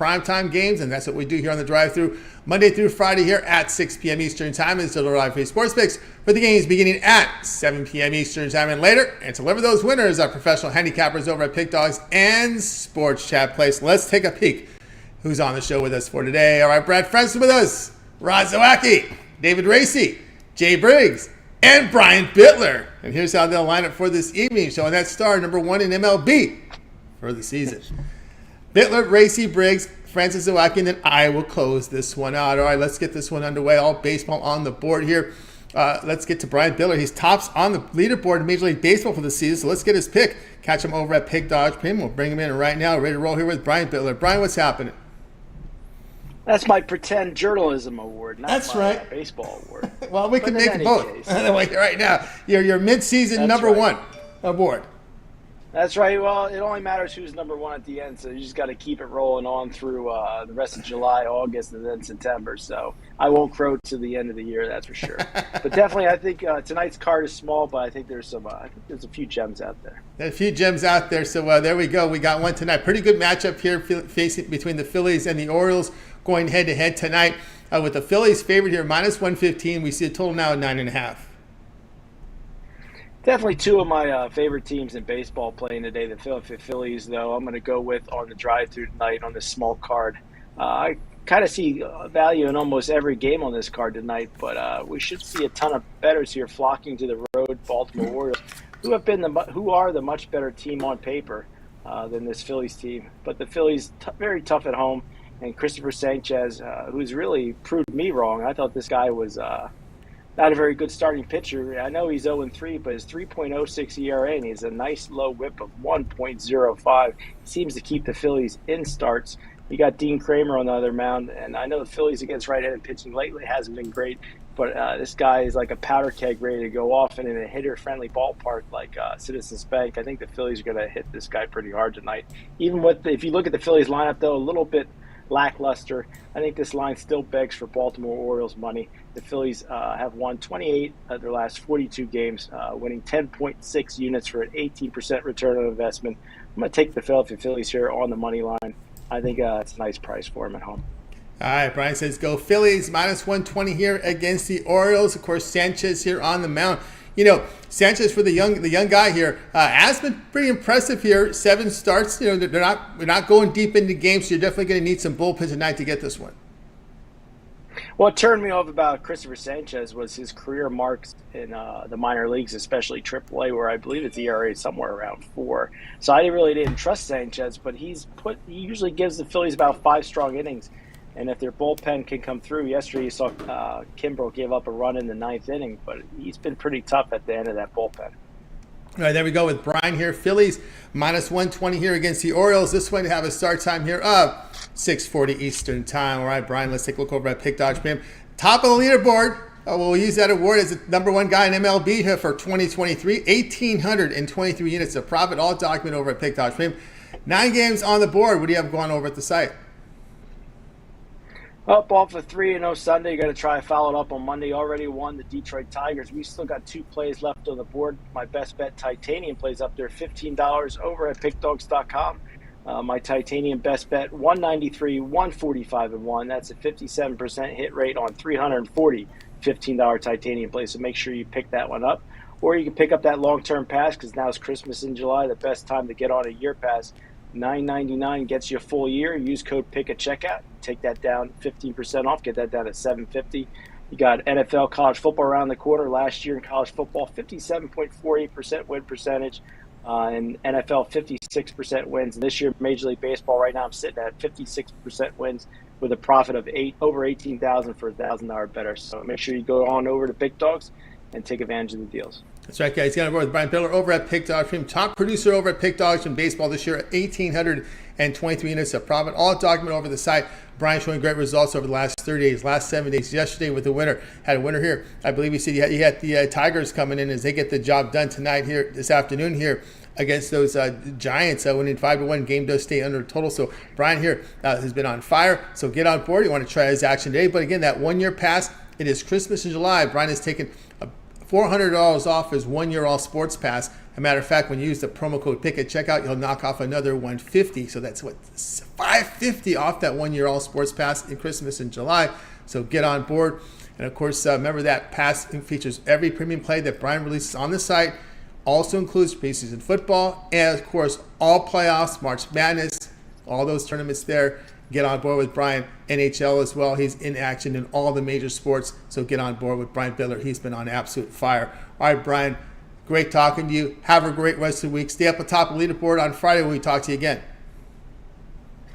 primetime games, and that's what we do here on the drive-thru Monday through Friday here at 6 p.m. Eastern Time. It's still live for sports picks for the games beginning at 7 p.m. Eastern Time and later. And to deliver those winners are professional handicappers over at Pick Dogs and Sports Chat Place. Let's take a peek who's on the show with us for today. All right, Brad Francis with us, Zawacky, David Racey, Jay Briggs, and Brian Bittler. And here's how they'll line up for this evening, showing that star number 1 in MLB for the season. Bitler, Racy, Briggs, Francis Zawacky, and then I will close this one out. All right, let's get this one underway. All baseball on the board here. Let's get to Brian Bittler. He's tops on the leaderboard in Major League Baseball for the season, so let's get his pick. Catch him over at Pick Dodge Pin. We'll bring him in right now. Ready to roll here with Brian Bittler. Brian, what's happening? That's my pretend journalism award, not That's my right. Baseball award. Well, we can make it both. Right now, your mid-season number one award. That's right. Well, it only matters who's number one at the end, so you just got to keep it rolling on through the rest of July, August, and then September. So I won't crow to the end of the year, that's for sure. But definitely, I think tonight's card is small, but I think there's a few gems out there. There's a few gems out there. So there we go. We got one tonight. Pretty good matchup here facing between the Phillies and the Orioles, going head-to-head tonight. With the Phillies favored here, minus 115. We see a total now at 9.5. Definitely two of my favorite teams in baseball playing today, the Philadelphia Phillies, though. I'm going to go with on the drive-through tonight on this small card. I kind of see value in almost every game on this card tonight, but we should see a ton of bettors here flocking to the road, Baltimore Orioles, who are the much better team on paper than this Phillies team. But the Phillies, very tough at home, and Christopher Sanchez, who's really proved me wrong. I thought this guy was not a very good starting pitcher. I know he's 0-3, but his 3.06 ERA, and he's a nice low whip of 1.05. He seems to keep the Phillies in starts. You got Dean Kramer on the other mound, and I know the Phillies against right-handed pitching lately hasn't been great, but this guy is like a powder keg ready to go off, and in a hitter-friendly ballpark like Citizens Bank, I think the Phillies are going to hit this guy pretty hard tonight. Even if you look at the Phillies lineup, though, a little bit lackluster, I think this line still begs for Baltimore Orioles money. The Phillies have won 28 of their last 42 games, winning 10.6 units for an 18% return on investment. I'm going to take the Philadelphia Phillies here on the money line. I think it's a nice price for them at home. All right, Brian says go Phillies, minus 120 here against the Orioles. Of course, Sanchez here on the mound. You know, Sanchez, for the young guy here, has been pretty impressive here. 7 starts. You know, we're not going deep into games, so you're definitely going to need some bullpen tonight to get this one. What turned me off about Christopher Sanchez was his career marks in the minor leagues, especially AAA, where I believe its ERA is somewhere around 4. So I really didn't trust Sanchez, but he usually gives the Phillies about 5 strong innings. And if their bullpen can come through, yesterday you saw Kimbrel give up a run in the 9th inning, but he's been pretty tough at the end of that bullpen. All right, there we go with Brian here. Phillies minus 120 here against the Orioles. This one to have a start time here of 6:40 Eastern Time. All right, Brian, let's take a look over at Pick Dodge Pim. Top of the leaderboard. We'll use that award as the number 1 guy in MLB here for 2023. 1,823 units of profit, all documented over at Pick Dodge Pim. 9 games on the board. What do you have going over at the site? Up off a 3-0 Sunday. You got to try to follow it up on Monday. Already won the Detroit Tigers. We still got 2 plays left on the board. My best bet Titanium plays up there, $15 over at pickdogs.com. My Titanium best bet, 193, 145, and 1. That's a 57% hit rate on 340 $15 Titanium plays. So make sure you pick that one up. Or you can pick up that long-term pass because now it's Christmas in July. The best time to get on a year pass. $9.99 gets you a full year. Use code PICK at checkout. Take that down 15% off. Get that down at $7.50. You got NFL college football around the corner. Last year in college football, 57.48% win percentage. And NFL 56% wins. And this year, Major League Baseball, right now I'm sitting at 56% wins with a profit of over $18,000 for a $1,000 better. So make sure you go on over to Big Dogs and take advantage of the deals. That's right, guys. Got to with Brian Bittler over at Pick Dogs. Top producer over at Pick Dogs in baseball this year at 1,823 units of profit. All documented over the site. Brian showing great results over the last 30 days, last 7 days. Yesterday with the winner. Had a winner here. I believe he said he had the Tigers coming in as they get the job done tonight here, this afternoon here against those Giants. Winning 5-1. Game does stay under total. So Brian here has been on fire. So get on board. You want to try his action today. But again, that 1 year pass, it is Christmas in July. Brian has taken $400 off his 1 year all sports pass. A matter of fact, when you use the promo code PICK at checkout, you'll knock off another $150. So that's what, $550 off that 1-year all sports pass in Christmas in July. So get on board. And of course, remember that pass features every premium play that Brian releases on the site. Also includes preseason football and, of course, all playoffs, March Madness, all those tournaments there. Get on board with Brian. NHL as well. He's in action in all the major sports. So get on board with Brian Bittler. He's been on absolute fire. All right, Brian, great talking to you. Have a great rest of the week. Stay up atop the leaderboard on Friday when we talk to you again.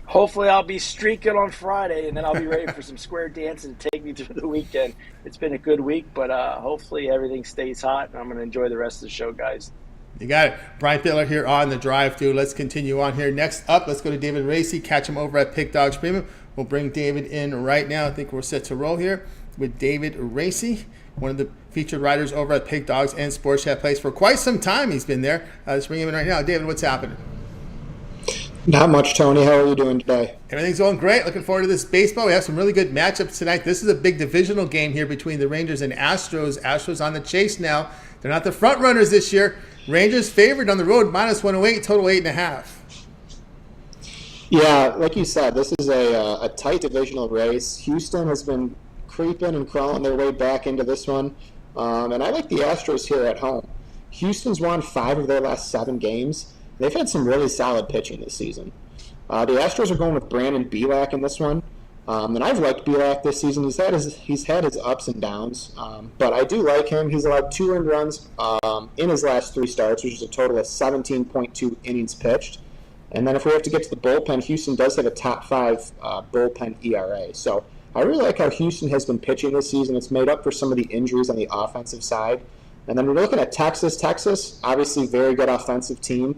Hopefully I'll be streaking on Friday, and then I'll be ready for some square dancing to take me through the weekend. It's been a good week, but hopefully everything stays hot, and I'm going to enjoy the rest of the show, guys. You got it. Brian Bittler here on the drive-thru. Let's continue on here. Next up, let's go to David Racey. Catch him over at Pick Dogs Premium. We'll bring David in right now. I think we're set to roll here with David Racey, one of the featured writers over at Pick Dogs and Sports Chat Place for quite some time. He's been there. Let's bring him in right now. David, what's happening? Not much, Tony. How are you doing today? Everything's going great. Looking forward to this baseball. We have some really good matchups tonight. This is a big divisional game here between the Rangers and Astros. Astros on the chase now. They're not the front runners this year. Rangers favored on the road, -108, total 8.5. Yeah, like you said, this is a tight divisional race. Houston has been creeping and crawling their way back into this one. And I like the Astros here at home. Houston's won 5 of their last 7 games. They've had some really solid pitching this season. The Astros are going with Brandon Bielak in this one. And I've liked Bielak this season. He's had his ups and downs. But I do like him. He's allowed 2 earned runs in his last 3 starts, which is a total of 17.2 innings pitched. And then if we have to get to the bullpen, Houston does have a top 5 bullpen ERA. So I really like how Houston has been pitching this season. It's made up for some of the injuries on the offensive side. And then we're looking at Texas. Texas, obviously very good offensive team.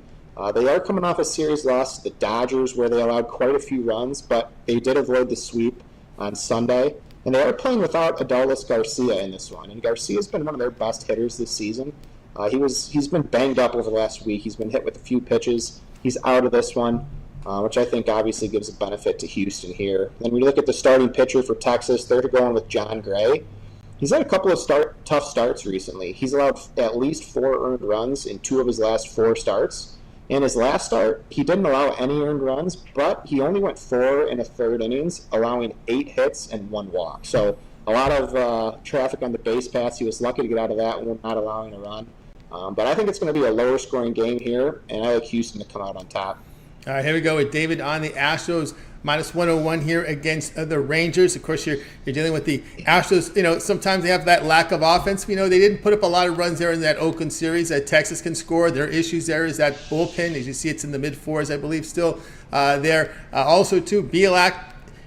They are coming off a series loss to the Dodgers where they allowed quite a few runs, but they did avoid the sweep on Sunday. And they are playing without Adolis Garcia in this one. And Garcia's been one of their best hitters this season. He's been banged up over the last week. He's been hit with a few pitches. He's out of this one, which I think obviously gives a benefit to Houston here. Then we look at the starting pitcher for Texas. They're going with John Gray. He's had a couple of tough starts recently. He's allowed at least 4 earned runs in 2 of his last 4 starts. In his last start, he didn't allow any earned runs, but he only went 4 1/3 innings, allowing 8 hits and 1 walk. So a lot of traffic on the base paths. He was lucky to get out of that one, not allowing a run. But I think it's going to be a lower scoring game here, and I like Houston to come out on top. All right, here we go with David on the Astros. -101 here against the Rangers. Of course, you're dealing with the Astros. You know, sometimes they have that lack of offense. You know, they didn't put up a lot of runs there in that Oakland series that Texas can score. Their issues there is that bullpen. As you see, it's in the mid-4s, I believe, still there. Also, too, Bielak.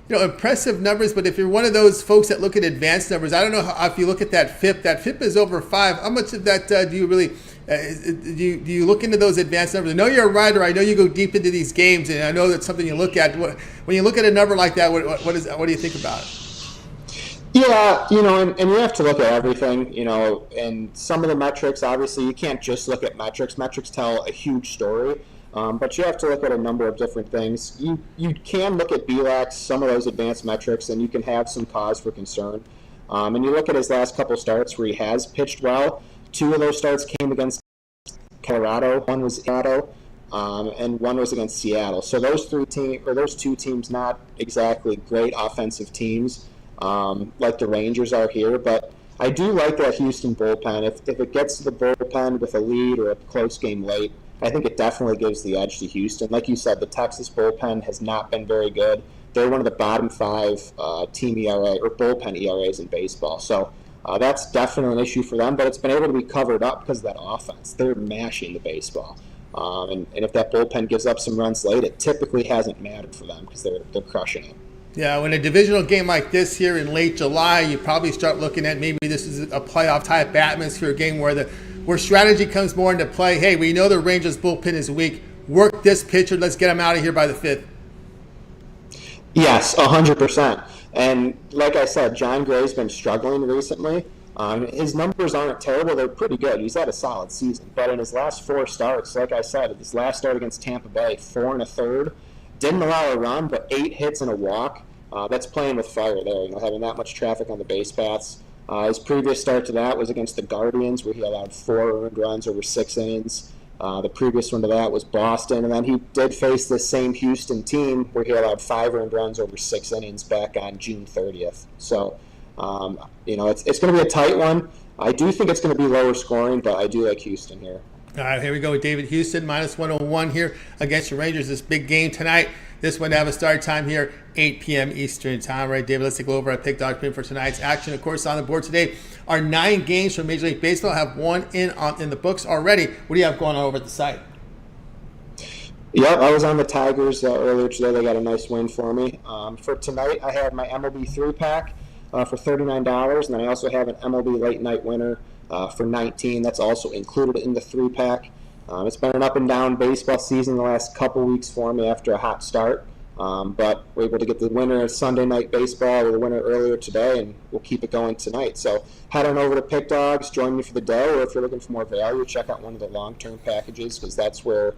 You know, impressive numbers, but if you're one of those folks that look at advanced numbers, I don't know if you look at that FIP is over 5. How much of that do you really do you look into those advanced numbers? I know you're a writer. I know you go deep into these games, and I know that's something you look at. When you look at a number like that, what do you think about it? Yeah, you know, and you have to look at everything, you know, and some of the metrics, obviously, you can't just look at metrics. Metrics tell a huge story. But you have to look at a number of different things. You can look at Bielak's, some of those advanced metrics, and you can have some cause for concern. And you look at his last couple starts where he has pitched well. 2 of those starts came against Colorado. 1 was Colorado, and 1 was against Seattle. So those 2 teams, not exactly great offensive teams like the Rangers are here. But I do like that Houston bullpen. If it gets to the bullpen with a lead or a close game late, I think it definitely gives the edge to Houston. Like you said, the Texas bullpen has not been very good. They're one of the bottom 5 team ERA or bullpen ERAs in baseball. So that's definitely an issue for them, but it's been able to be covered up because of that offense. They're mashing the baseball. And if that bullpen gives up some runs late, it typically hasn't mattered for them because they're crushing it. Yeah, when a divisional game like this here in late July, you probably start looking at maybe this is a playoff type atmosphere game where strategy comes more into play. Hey, we know the Rangers bullpen is weak. Work this pitcher. Let's get him out of here by the 5th. Yes, 100%. And like I said, John Gray's been struggling recently. His numbers aren't terrible. They're pretty good. He's had a solid season. But in his last 4 starts, like I said, his last start against Tampa Bay, 4 1/3. Didn't allow a run, but 8 hits and a walk. That's playing with fire there, having that much traffic on the base paths. His previous start to that was against the Guardians, where he allowed 4 earned runs over 6 innings. The previous one to that was Boston, and then he did face the same Houston team where he allowed 5 earned runs over 6 innings back on June 30th. So, it's going to be a tight one. I do think it's going to be lower scoring, but I do like Houston here. All right, here we go with David. Houston minus 101 here against the Rangers. This big game tonight. This one to have a start time here, 8 p.m. Eastern time. All right, David, let's take a look over at Pick Dog Pin for tonight's action. Of course, on the board today are 9 games from Major League Baseball. Have one in the books already. What do you have going on over at the site? Yep, I was on the Tigers earlier today. They got a nice win for me. For tonight, I have my MLB 3-pack for $39, and then I also have an MLB late night winner for $19. That's also included in the 3-pack. It's been an up and down baseball season the last couple weeks for me after a hot start, but we're able to get the winner of Sunday night baseball with the winner earlier today, and we'll keep it going tonight. So head on over to Pick Dogs, join me for the day, or if you're looking for more value, check out one of the long-term packages, because that's where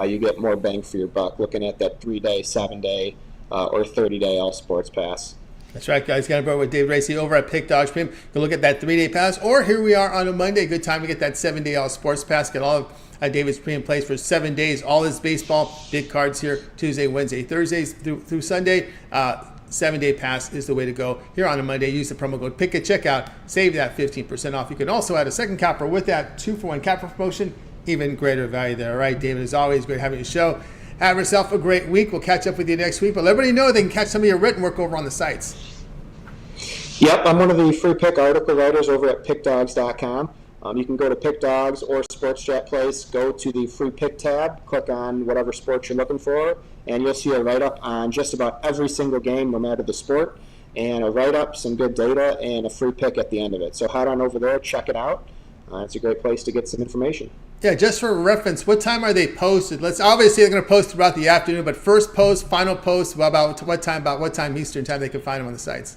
you get more bang for your buck, looking at that 3-day, 7-day, or 30-day all sports pass. That's right, guys. Got to go with David Racey over at Pick Dogs Pin. Go look at that 3-day pass, or here we are on a Monday. Good time to get that 7-day all sports pass. Get all of David's pre and plays for 7 days. All his baseball, big cards here, Tuesday, Wednesday, Thursdays through Sunday. 7-day pass is the way to go. Here on a Monday, use the promo code PICK at checkout. Save that 15% off. You can also add a second capper with that 2-for-1 capper promotion. Even greater value there. All right, David, as always, great having you show. Have yourself a great week. We'll catch up with you next week. But let everybody know they can catch some of your written work over on the sites. Yep, I'm one of the free pick article writers over at pickdogs.com. You can go to Pick Dogs or Sports Chat Place, go to the free pick tab, click on whatever sport you're looking for, and you'll see a write-up on just about every single game, no matter the sport, and a write-up, some good data, and a free pick at the end of it. So head on over there, check it out. It's a great place to get some information. Yeah, just for reference, what time are they posted? Obviously they're going to post throughout the afternoon, but first post, final post, about what time Eastern time they can find them on the sites?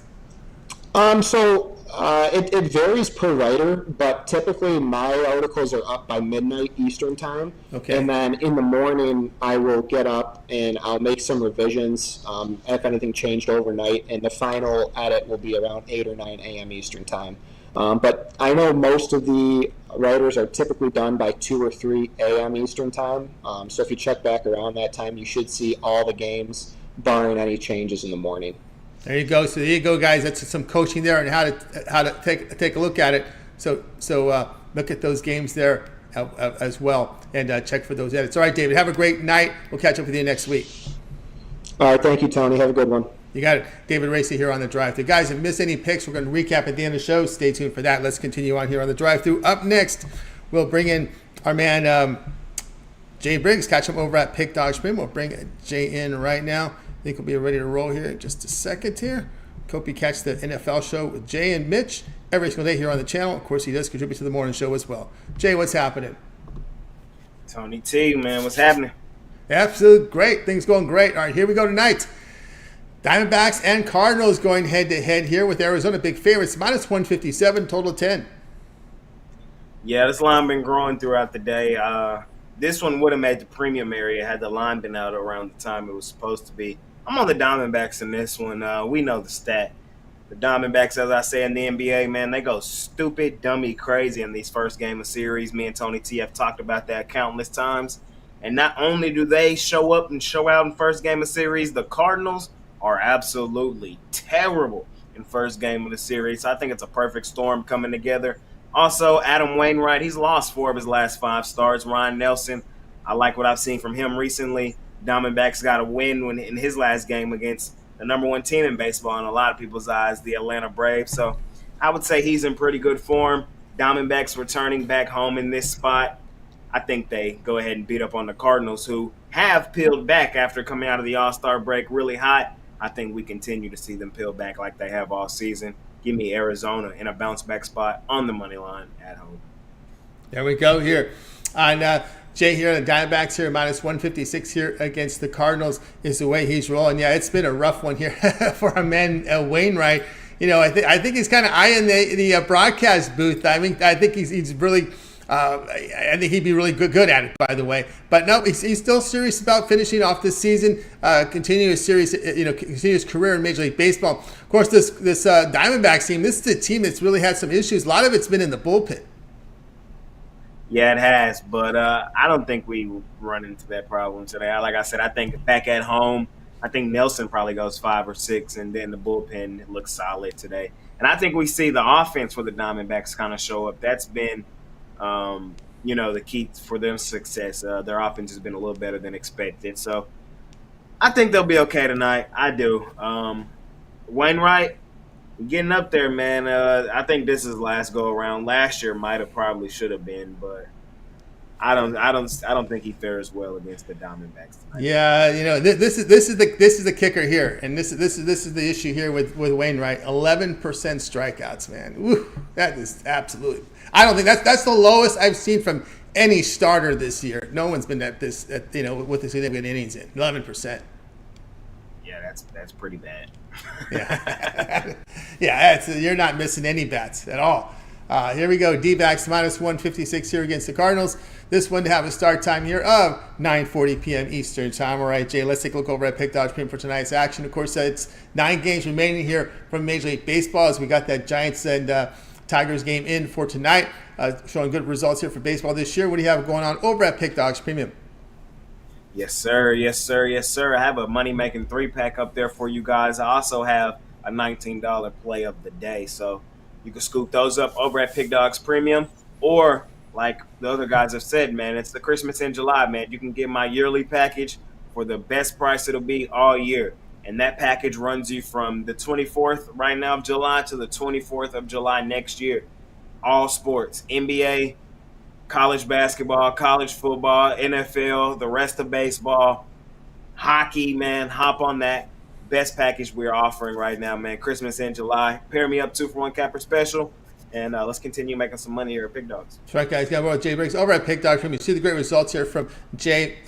It varies per writer, but typically my articles are up by midnight Eastern time. Okay. And then in the morning, I will get up and I'll make some revisions, if anything changed overnight, and the final edit will be around 8 or 9 a.m. Eastern time. But I know most of the writers are typically done by 2 or 3 a.m. Eastern time. So if you check back around that time, you should see all the games, barring any changes in the morning. There you go. So there you go, guys. That's some coaching there and how to take a look at it. So look at those games there as well and check for those edits. All right, David. Have a great night. We'll catch up with you next week. All right. Thank you, Tony. Have a good one. You got it. David Racey here on The Drive-Thru. Guys, if you missed any picks, we're going to recap at the end of the show. Stay tuned for that. Let's continue on here on The Drive-Thru. Up next, we'll bring in our man Jay Briggs. Catch him over at Pick Dog Spin. We'll bring Jay in right now. I think we'll be ready to roll here in just a second here. Hope you catch the NFL show with Jay and Mitch every single day here on the channel. Of course, he does contribute to the morning show as well. Jay, what's happening? Tony T, man, what's happening? Absolute great. Things going great. All right, here we go tonight. Diamondbacks and Cardinals going head-to-head here with Arizona big favorites. Minus 157, total 10. Yeah, this line been growing throughout the day. This one would have made the premium area had the line been out around the time it was supposed to be. I'm on the Diamondbacks in this one. We know the stat. The Diamondbacks, as I say in the NBA, man, they go stupid, dummy, crazy in these first game of series. Me and Tony T have talked about that countless times. And not only do they show up and show out in first game of series, the Cardinals are absolutely terrible in first game of the series. So I think it's a perfect storm coming together. Also, Adam Wainwright, he's lost 4 of his last 5 starts. Ryan Nelson, I like what I've seen from him recently. Diamondbacks got a win in his last game against the number 1 team in baseball in a lot of people's eyes, the Atlanta Braves. So I would say he's in pretty good form. Diamondbacks returning back home in this spot. I think they go ahead and beat up on the Cardinals, who have peeled back after coming out of the All-Star break really hot. I think we continue to see them peel back like they have all season. Give me Arizona in a bounce-back spot on the money line at home. There we go here. On Jay here, the Diamondbacks here, minus 156 here against the Cardinals is the way he's rolling. Yeah, it's been a rough one here for our man Wainwright. You know, I think he's kind of eyeing the broadcast booth. I mean, I think he's really. I think he'd be really good at it, by the way. But no, he's still serious about finishing off this season, continue his career in Major League Baseball. Of course, this Diamondbacks team, this is a team that's really had some issues. A lot of it's been in the bullpen. Yeah, it has, but I don't think we run into that problem today. Like I said, I think back at home, I think Nelson probably goes 5 or 6, and then the bullpen looks solid today. And I think we see the offense for the Diamondbacks kind of show up. That's been, the key for their success. Their offense has been a little better than expected. So I think they'll be okay tonight. I do. Wainwright, getting up there, man. I think this is last go around. Last year might have probably should have been, but I don't think he fares well against the Diamondbacks tonight. Yeah, this is the kicker here, and this is the issue here with Wainwright. 11% strikeouts, man. Woo, that is absolutely. I don't think that's the lowest I've seen from any starter this year. No one's been with the significant innings in 11%. Yeah, that's pretty bad. Yeah, yeah, you're not missing any bats at all. Here we go. D-backs minus 156 here against the Cardinals. This one to have a start time here of 9:40 p.m. Eastern time. All right, Jay, let's take a look over at Pick Dodge Premium for tonight's action. Of course, it's 9 games remaining here from Major League Baseball as we got that Giants and Tigers game in for tonight. Showing good results here for baseball this year. What do you have going on over at Pick Dodge Premium? Yes, sir. Yes, sir. Yes, sir. I have a money-making 3-pack up there for you guys. I also have a $19 play of the day. So you can scoop those up over at Pick Dogs Premium. Or, like the other guys have said, man, it's the Christmas in July, man. You can get my yearly package for the best price it'll be all year. And that package runs you from the 24th right now of July to the 24th of July next year. All sports, NBA, college basketball, college football, NFL, the rest of baseball, hockey, man. Hop on that. Best package we're offering right now, man. Christmas in July. Pair me up 2-for-1 capper special. And let's continue making some money here at Pick Dogs. That's right, guys. Got about Jay Briggs over at Pick Dogs Premium. You see the great results here from Jay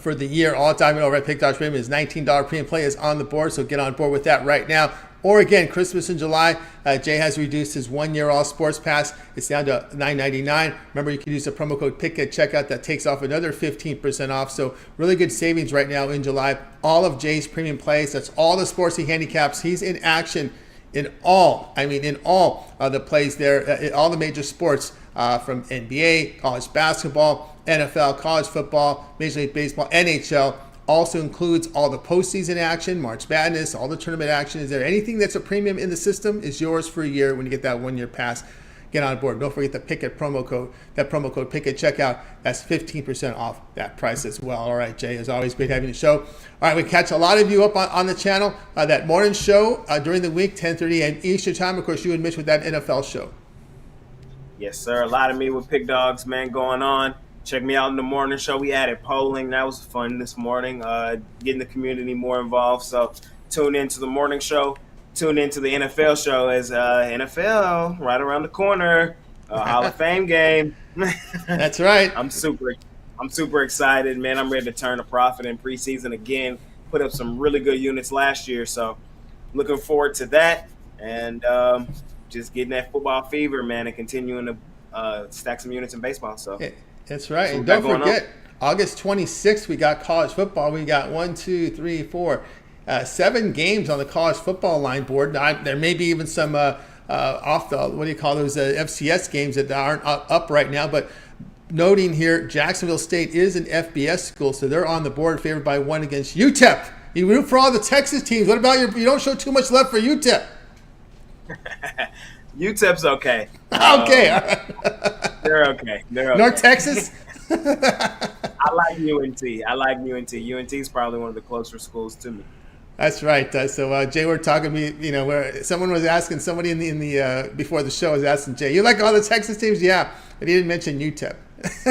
for the year. All time over at Pick Dogs Premium. His $19 premium play is on the board, so get on board with that right now. Or again, Christmas in July, Jay has reduced his 1-year all sports pass. It's down to $9.99. Remember, you can use the promo code PICK at checkout. That takes off another 15% off. So really good savings right now in July. All of Jay's premium plays. That's all the sports he handicaps. He's in action in all the plays there, all the major sports from NBA, college basketball, NFL, college football, Major League Baseball, NHL. Also includes all the postseason action, March Madness, all the tournament action. Is there anything that's a premium in the system is yours for a year when you get that 1-year pass. Get on board. Don't forget the Pickett promo code. That promo code Pickett checkout. That's 15% off that price as well. All right, Jay, as always, great having the show. All right, we catch a lot of you up on the channel. That morning show during the week, 10:30 a.m. Eastern time. Of course, you and Mitch with that NFL show. Yes, sir. A lot of me with Pick Dogs, man, going on. Check me out in the morning show. We added polling. That was fun this morning, getting the community more involved. So tune into the morning show. Tune into the NFL show as NFL right around the corner. Hall of Fame game. That's right. I'm super excited, man. I'm ready to turn a profit in preseason again. Put up some really good units last year. So looking forward to that. And just getting that football fever, man, and continuing to stack some units in baseball. So. Yeah. That's right. And don't forget, August 26th, we got college football. We got 7 games on the college football line board. There may be even some off the, what do you call those, FCS games that aren't up right now. But noting here, Jacksonville State is an FBS school, so they're on the board favored by 1 against UTEP. You root for all the Texas teams. What about you don't show too much love for UTEP. UTEP's okay. Okay. All right. They're okay. North Texas? I like UNT. UNT is probably one of the closer schools to me. That's right. So Jay, we're talking. Where someone was asking somebody in the before the show was asking Jay, "You like all the Texas teams?" Yeah, but he didn't mention UTEP,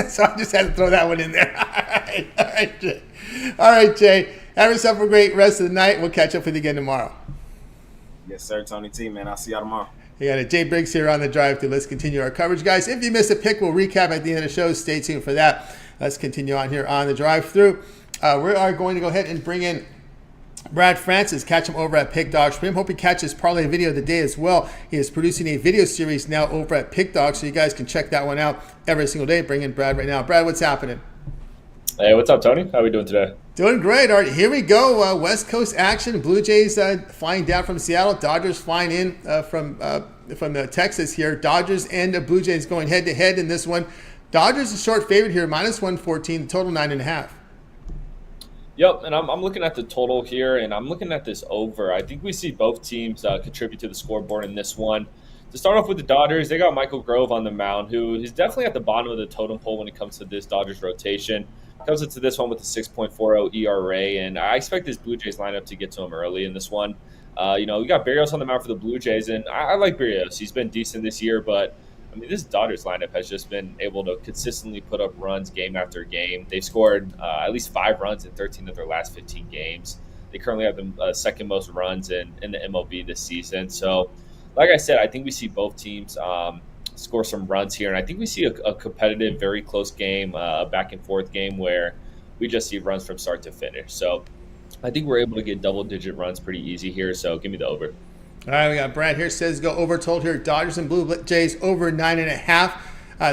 so I just had to throw that one in there. All right, Jay. All right, Jay. Have yourself a great rest of the night. We'll catch up with you again tomorrow. Yes, sir, Tony T. Man, I'll see y'all tomorrow. We got a Jay Briggs here on the drive through. Let's continue our coverage, guys. If you missed a pick, we'll recap at the end of the show. Stay tuned for that. Let's continue on here on the drive through. We are going to go ahead and bring in Brad Francis. Catch him over at Pick Dogs Premium. Hope he catches parlay video of the day as well. He is producing a video series now over at Pick Dogs, so you guys can check that one out every single day. Bring in Brad right now. Brad, what's happening? Hey, what's up, Tony? How are we doing today? Doing great. All right, here we go. West Coast action. Blue Jays flying down from Seattle. Dodgers flying in from Texas here. Dodgers and the Blue Jays going head-to-head in this one. Dodgers a short favorite here, -114, the total 9.5. Yep, and I'm looking at the total here, and I'm looking at this over. I think we see both teams contribute to the scoreboard in this one. To start off with the Dodgers, they got Michael Grove on the mound, who is definitely at the bottom of the totem pole when it comes to this Dodgers rotation. Comes into this one with a 6.40 ERA, and I expect this Blue Jays lineup to get to him early in this one. We got Berrios on the mound for the Blue Jays, and I like Berrios. He's been decent this year, but I mean, this Dodgers lineup has just been able to consistently put up runs game after game. They've scored at least 5 runs in 13 of their last 15 games. They currently have the second most runs in the MLB this season. So, like I said, I think we see both teams score some runs here. And I think we see a competitive, very close game, a back-and-forth game where we just see runs from start to finish. So I think we're able to get double-digit runs pretty easy here. So give me the over. All right, we got Brad here says go over told here. Dodgers and Blue Jays over 9.5.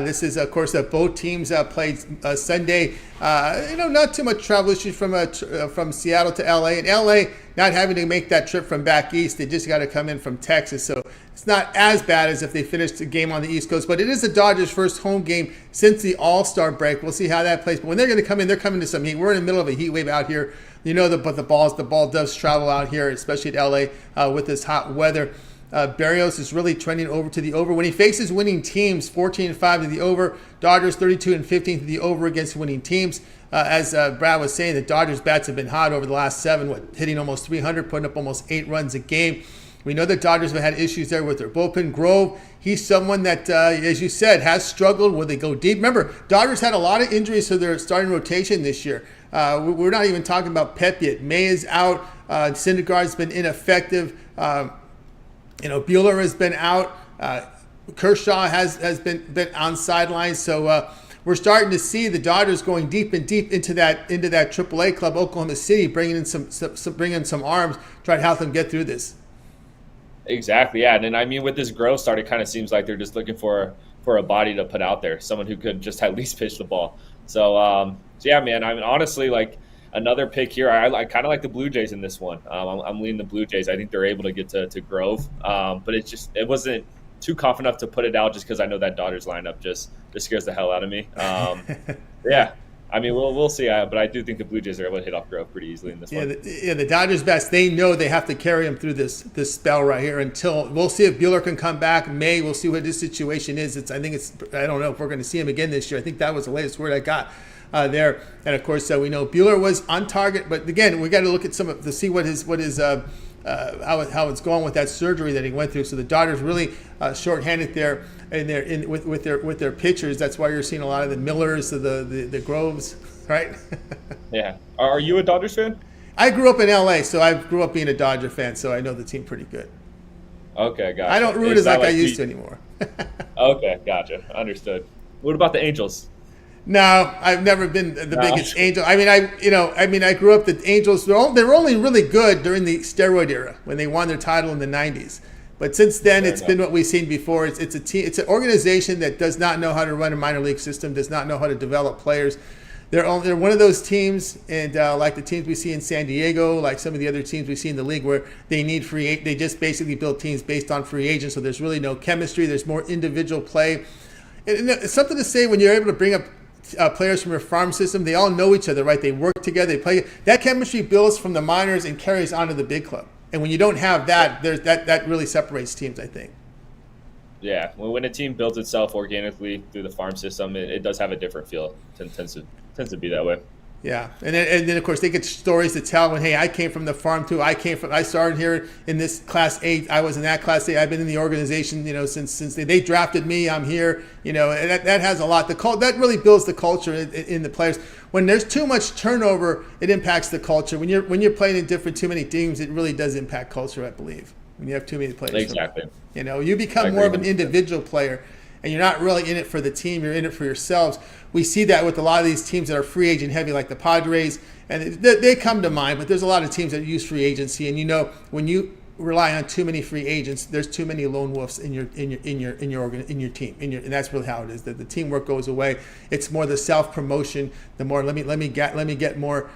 This is, of course, both teams played Sunday. Not too much travel issues from Seattle to LA. And LA not having to make that trip from back east. They just got to come in from Texas. So it's not as bad as if they finished the game on the East Coast. But it is the Dodgers' first home game since the All-Star break. We'll see how that plays. But when they're going to come in, they're coming to some heat. We're in the middle of a heat wave out here. But the ball does travel out here, especially at LA with this hot weather. Berrios is really trending over to the over. When he faces winning teams, 14-5 to the over. Dodgers 32-15 to the over against winning teams. As Brad was saying, the Dodgers bats have been hot over the last 7, hitting almost 300, putting up almost 8 runs a game. We know the Dodgers have had issues there with their bullpen. Grove, he's someone that, as you said, has struggled. Will they go deep? Remember, Dodgers had a lot of injuries to their starting rotation this year. We're not even talking about Pep yet. May is out. Syndergaard's been ineffective. Bittler has been out. Kershaw has been on sidelines. So we're starting to see the Dodgers going deep into that AAA club, Oklahoma City, bringing in some arms, try to help them get through this. Exactly, yeah. And I mean, with this growth start, it kind of seems like they're just looking for a body to put out there, someone who could just at least pitch the ball. So yeah, man. I mean, honestly, like another pick here. I kind of like the Blue Jays in this one. I'm leaning the Blue Jays. I think they're able to get to Grove, but it wasn't too confident enough to put it out just because I know that Dodgers lineup just scares the hell out of me. Yeah. I mean, we'll see, but I do think the Blue Jays are able to hit off Grove pretty easily in this one. The Dodgers best. They know they have to carry him through this spell right here until we'll see if Bittler can come back. We'll see what his situation is. I don't know if we're going to see him again this year. I think that was the latest word I got there. And of course, we know Bittler was on target, but again, we got to look at to see how it's going with that surgery that he went through. So the Dodgers really shorthanded there. With their pitchers, that's why you're seeing a lot of the Millers, the Groves, right? Yeah. Are you a Dodgers fan? I grew up in LA, so I grew up being a Dodger fan, so I know the team pretty good. Okay, gotcha. I don't root as like I used to anymore. Okay, gotcha. Understood. What about the Angels? No, I've never been the biggest Angel. I grew up the Angels. They were only really good during the steroid era when they won their title in the '90s. But since then, it's been what we've seen before. It's a team. It's an organization that does not know how to run a minor league system, does not know how to develop players. They're one of those teams, and like the teams we see in San Diego, like some of the other teams we see in the league, where they need they just basically build teams based on free agents. So there's really no chemistry. There's more individual play. And it's something to say when you're able to bring up players from your farm system. They all know each other, right? They work together. They play. That chemistry builds from the minors and carries onto the big club. And when you don't have that, that really separates teams, I think. Yeah, when a team builds itself organically through the farm system, it does have a different feel. It tends to be that way. Yeah, and then of course they get stories to tell when, hey, I came from the farm too. I started here in this class 8. I was in that class 8. I've been in the organization, since they drafted me. I'm here, and that has a lot. That really builds the culture in the players. When there's too much turnover, it impacts the culture. When you're playing in too many teams, it really does impact culture, I believe. When you have too many players, exactly. You become more of an individual player. And you're not really in it for the team, you're in it for yourselves. We see that with a lot of these teams that are free agent heavy, like the Padres, and they come to mind, but there's a lot of teams that use free agency. And when you rely on too many free agents, there's too many lone wolves in your team. And that's really how it is. That the teamwork goes away. It's more the self-promotion, the more let me get more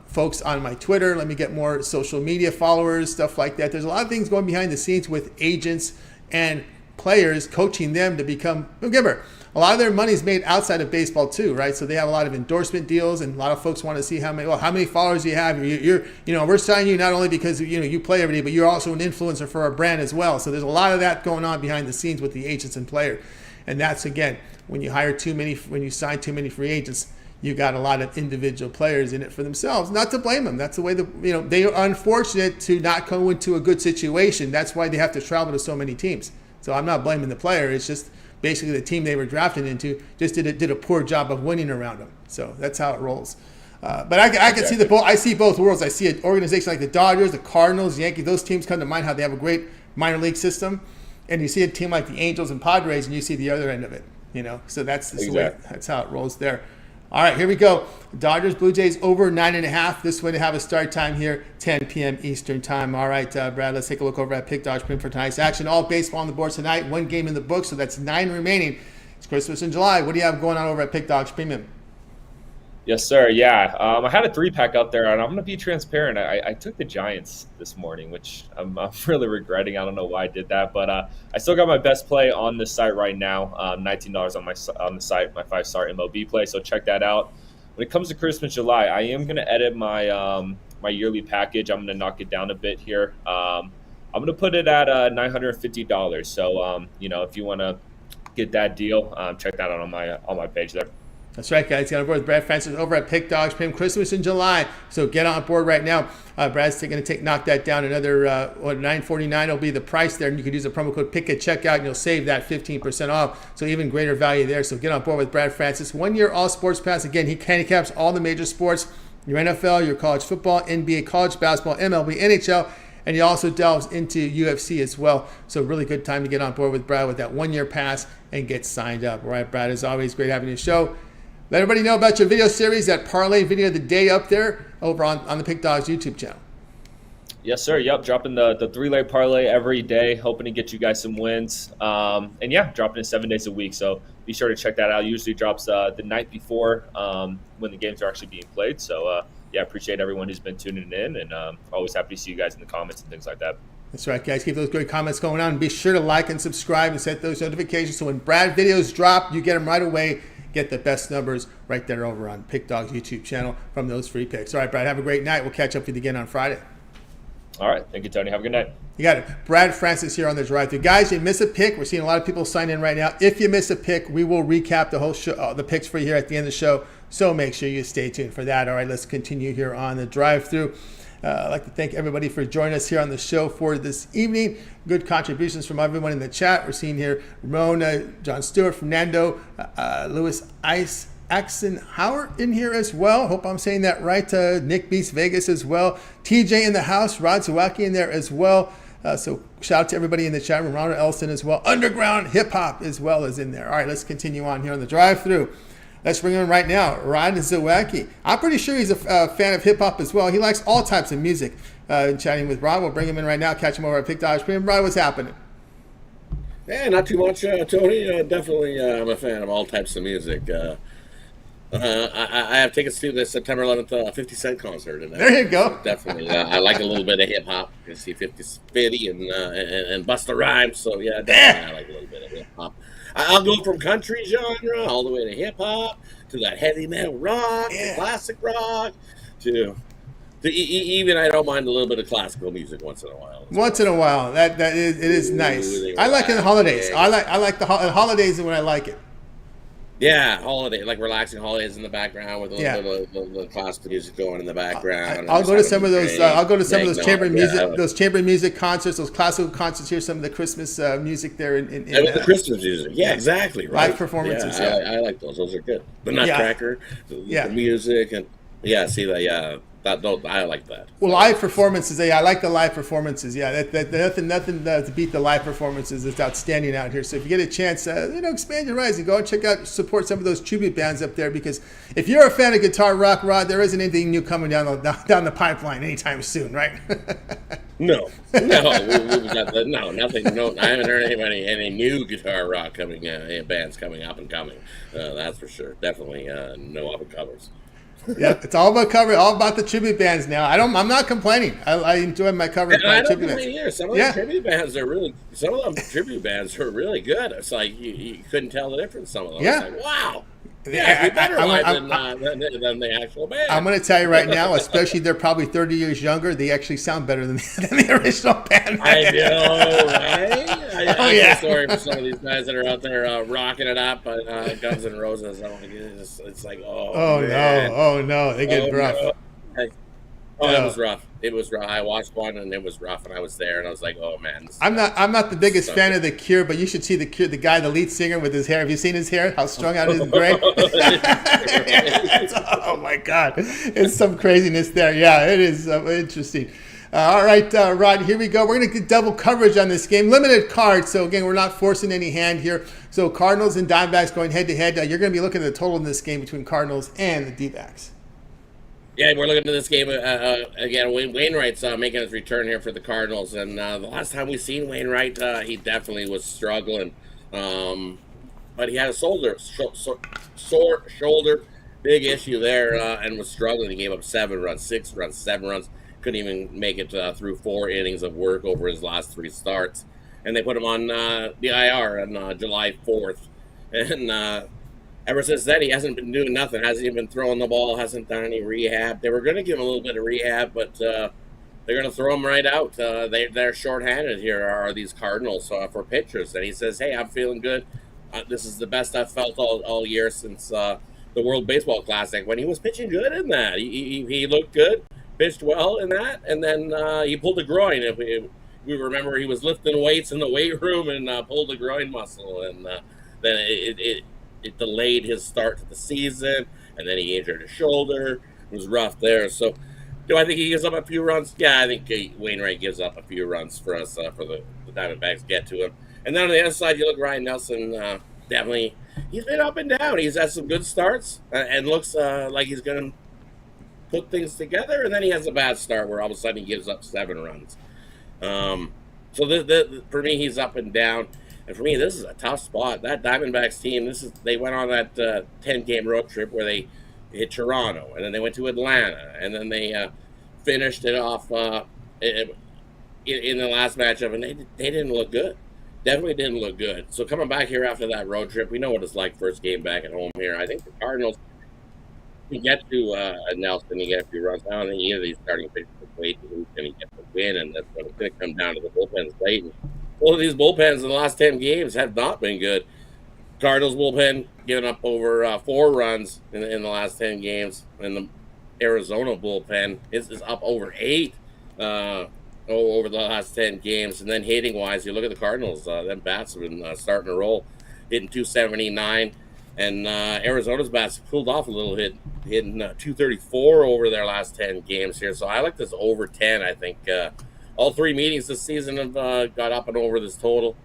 folks on my Twitter, let me get more social media followers, stuff like that. There's a lot of things going behind the scenes with agents and players, coaching them to become. Remember, a lot of their money is made outside of baseball too, right? So they have a lot of endorsement deals, and a lot of folks want to see how many followers you have. We're signing you not only because you play every day, but you're also an influencer for our brand as well. So there's a lot of that going on behind the scenes with the agents and players, and that's again when you sign too many free agents. You got a lot of individual players in it for themselves. Not to blame them. That's the way they are unfortunate to not go into a good situation. That's why they have to travel to so many teams. So I'm not blaming the player. It's just basically the team they were drafted into just did a poor job of winning around them. So that's how it rolls. But I can see I see both worlds. I see an organization like the Dodgers, the Cardinals, Yankees. Those teams come to mind how they have a great minor league system, and you see a team like the Angels and Padres, and you see the other end of it. So that's the way. That's how it rolls there. All right, here we go. Dodgers, Blue Jays over 9.5. This way to have a start time here, 10 p.m. Eastern time. All right, Brad, let's take a look over at Pick Dodge Print for tonight's action. All baseball on the board tonight. One game in the book, so that's 9 remaining. It's Christmas in July. What do you have going on over at Pick Dodge Premium? Yes, sir. Yeah, I had a 3-pack up there, and I'm going to be transparent. I took the Giants this morning, which I'm really regretting. I don't know why I did that, but I still got my best play on the site right now. $19 on the site, my 5-star MLB play. So check that out. When it comes to Christmas July, I am going to edit my my yearly package. I'm going to knock it down a bit here. I'm going to put it at $950. So if you want to get that deal, check that out on my page there. That's right, guys. Get on board with Brad Francis over at Pick Dogs Premium. Christmas in July, so get on board right now. Brad's going to knock that down another $9.49 will be the price there, and you could use the promo code PICK at checkout, and you'll save that 15% off. So even greater value there. So get on board with Brad Francis. 1 year all sports pass. Again, he handicaps all the major sports: your NFL, your college football, NBA, college basketball, MLB, NHL. And he also delves into UFC as well. So really good time to get on board with Brad with that 1 year pass and get signed up. All right, Brad, as always, great having you on the show. Let everybody know about your video series, that parlay video of the day up there over on the Pick Dogs YouTube channel. Yes, sir. Yep, dropping the 3-leg parlay every day, hoping to get you guys some wins. And yeah, dropping it 7 days a week. So be sure to check that out. Usually drops the night before when the games are actually being played. So yeah, appreciate everyone who's been tuning in, and always happy to see you guys in the comments and things like that. That's right, guys. Keep those great comments going on. And be sure to like and subscribe and set those notifications so when Brad videos drop, you get them right away. Get the best numbers right there over on Pick Dog's YouTube channel from those free picks. All right, Brad, have a great night. We'll catch up with you again on Friday. All right. Thank you, Tony. Have a good night. You got it. Brad Francis here on the drive-thru. Guys, you miss a pick. We're seeing a lot of people sign in right now. If you miss a pick, we will recap the whole show, the picks for you here at the end of the show. So make sure you stay tuned for that. All right, let's continue here on the drive-thru. I'd like to thank everybody for joining us here on the show for this evening. Good contributions from everyone in the chat. We're seeing here Ramon, John Stewart, Fernando, Lewis Ice, Axenhauer in here as well. Hope I'm saying that right. Nick Beast Vegas as well. TJ in the house. Rod Zawacky in there as well. So shout out to everybody in the chat room. Ronald Elson as well. Underground hip hop as well as in there. All right, let's continue on here on the drive-thru. Let's bring him in right now, Rod Zawacki. I'm pretty sure he's a fan of hip-hop as well. He likes all types of music. Chatting with Rod. We'll bring him in right now, catch him over at Pick Dodge Premium. Rod, what's happening? Yeah, not too much, Tony. Definitely I'm a fan of all types of music. I have tickets to the September 11th 50 Cent concert. And, there you go. Definitely. I like a little bit of hip-hop. You see 50 and Busta Rhymes. So, yeah, definitely I like a little bit of hip-hop. I'll go from country genre all the way to hip hop to that heavy metal rock, to classic rock, to even I don't mind a little bit of classical music once in a while. Once in a while, it is nice. I like it in the holidays. I like the holidays when I like it. Yeah, holiday, like relaxing holidays in the background with a little bit of the classical music going in the background. I'll go to some of those. I'll go to some of those chamber music, those chamber music concerts, those classical concerts. Hear some of the Christmas music there in the Christmas music. Yeah, exactly. Right. Live performances. Yeah, I like those. Those are good. The Nutcracker, the music, and see that. Yeah. I like that. Well, live performances. I like the live performances. Yeah, nothing to beat the live performances. It's outstanding out here. So if you get a chance, expand your horizon. Go and check out, support some of those tribute bands up there. Because if you're a fan of guitar rock, Rod, there isn't anything new coming down the pipeline anytime soon, right? No, nothing. No, I haven't heard any new guitar rock bands coming up and coming. That's for sure. Definitely no up and covers. Yeah, it's all about coverage, all about the tribute bands now. I'm not complaining. I enjoy my coverage And I by don't tribute complain bands. here. Some of the tribute bands are really. Some of them tribute bands are really good. It's like you couldn't tell the difference. Some of them. Yeah. It's like, wow. Yeah, it's better live than the actual band. I'm going to tell you right now, especially they're probably 30 years younger, they actually sound better than the original band. I know, right? I feel sorry for some of these guys that are out there rocking it up, Guns N' Roses. It's like, oh no, they get rough. No. It was rough. It was rough. I watched one and it was rough, and I was there, and I was like, "Oh man." I'm not the biggest fan of the Cure, but you should see the Cure, the guy, the lead singer with his hair. Have you seen his hair? How strung out it is in gray? Oh my God, it's some craziness there. Yeah, it is interesting. All right, Rod, here we go. We're going to get double coverage on this game. Limited card, so again, we're not forcing any hand here. So Cardinals and Diamondbacks going head-to-head. You're going to be looking at the total in this game between Cardinals and the D-backs. Yeah, we're looking at this game again. Wainwright's making his return here for the Cardinals, and the last time we seen Wainwright, he definitely was struggling. But he had a sore shoulder, big issue there, and was struggling. He gave up 7 runs, 6 runs, 7 runs. Couldn't even make it through 4 innings of work over his last 3 starts, and they put him on the IR on July 4th, and. Ever since then, he hasn't been doing nothing. Hasn't even been throwing the ball. Hasn't done any rehab. They were going to give him a little bit of rehab, but they're going to throw him right out. They're shorthanded here, are these Cardinals, for pitchers. And he says, hey, I'm feeling good. This is the best I've felt all year since the World Baseball Classic, when he was pitching good in that. He looked good, pitched well in that, and then he pulled a groin. If we remember, he was lifting weights in the weight room and pulled a groin muscle, and then it delayed his start to the season, and then he injured his shoulder. It was rough there. So, do I think he gives up a few runs? Yeah, I think Wainwright gives up a few runs for us, for the Diamondbacks get to him. And then on the other side, you look Ryan Nelson, definitely, he's been up and down. He's had some good starts and looks like he's going to put things together, and then he has a bad start where all of a sudden he gives up 7 runs. So for me, he's up and down. And for me, this is a tough spot. That Diamondbacks team, they went on that 10-game road trip where they hit Toronto, and then they went to Atlanta, and then they finished it off in the last matchup, and they didn't look good. Definitely didn't look good. So coming back here after that road trip, we know what it's like first game back at home here. I think the Cardinals, you get to Nelson, you get a few runs. I don't think either of these starting pitchers are waiting who's going to get the win, and that's when it's going to come down to the bullpens late. Both of these bullpens in the last 10 games have not been good. Cardinals bullpen giving up over 4 runs in the last 10 games, and the Arizona bullpen is up over 8 over the last 10 games. And then hitting-wise, you look at the Cardinals, them bats have been starting to roll, hitting 279, and Arizona's bats cooled off a little, hitting 234 over their last 10 games here. So I like this over 10, I think. All 3 meetings this season have got up and over this total.